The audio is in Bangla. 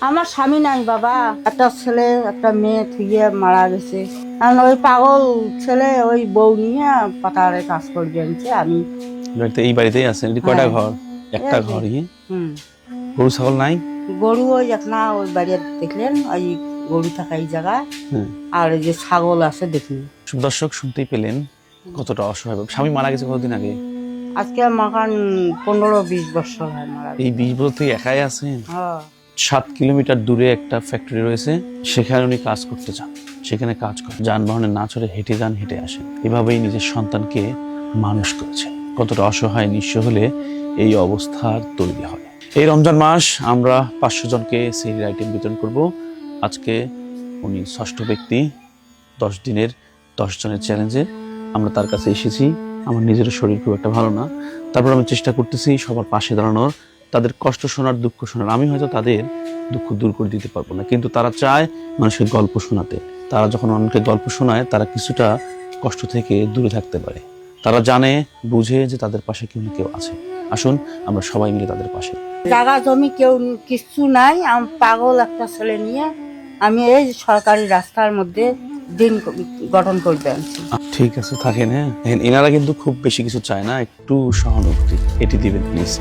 আমার স্বামী নাই বাবা, একটা ছেলে একটা মেয়ে থুয়ে মারা গেছে। আর ওই পাগল ছেলে ওই বউ নিয়ে পাতারে কাজ করবে আনছে। আমি এই বাড়িতেই আছেন? এটি কয়টা ঘর? একটা এই যে, ঘরই? হুম, গরু ছাগল নাই? গরু ওই একটা ওই বাড়ি দেখলেন, ওই গরু থাকা এই জায়গায়। হ্যাঁ। আর ওই যে ছাগল আছে দেখুন। দর্শক শুনতেই পেলেন কতটা অসহায়। স্বামী মারা গেছে কতদিন আগে? আজকে মাখান 15-20 বছর হয় মারা এই গেছে। 20 বছর থেকে একাই আছেন? হ্যাঁ, 7 কিলোমিটার দূরে একটা ফ্যাক্টরি রয়েছে, সেখানে উনি কাজ করতে চান। সেখানে কাজ করেন, যানবাহনে না চড়ে হেঁটে যান, হেঁটে আসেন। এভাবেই নিজের সন্তানকে মানুষ করেছেন। কতটা অসহায় নিঃস্ব হলে এই অবস্থার তৈরি হয়। এই রমজান মাস আমরা 500 জনকে সেহরির আইটেম বিতরণ করব। আজকে উনি ষষ্ঠ ব্যক্তি। 10 দিনের 10 জনের চ্যালেঞ্জে আমরা তার কাছে এসেছি। আমার নিজেরও শরীর খুব একটা ভালো না, তারপর আমি চেষ্টা করতেছি সবার পাশে দাঁড়ানোর, তাদের কষ্ট শোনার, দুঃখ শোনার। আমি হয়তো তাদের দুঃখ দূর করে দিতে পারবো না, কিন্তু তারা চায় মানুষকে গল্প শোনাতে। তারা যখন মানুষকে গল্প শোনায়, তারা কিছুটা কষ্ট থেকে দূরে থাকতে পারে। তারা জানে, বুঝে যে তাদের পাশে কেউ না কেউ আছে। আসুন আমরা সবাই মিলে তাদের পাশে। জায়গা জমি কেউ কিছু নাই। আমি পাগল একটা ছেলে নিয়ে আমি এই সরকারি রাস্তার মধ্যে দিন গঠন করতে আনছি। ঠিক আছে, থাকেন। হ্যাঁ, এনারা কিন্তু খুব বেশি কিছু চায় না, একটু সহানুভূতি এটি দিবেন প্লিজ।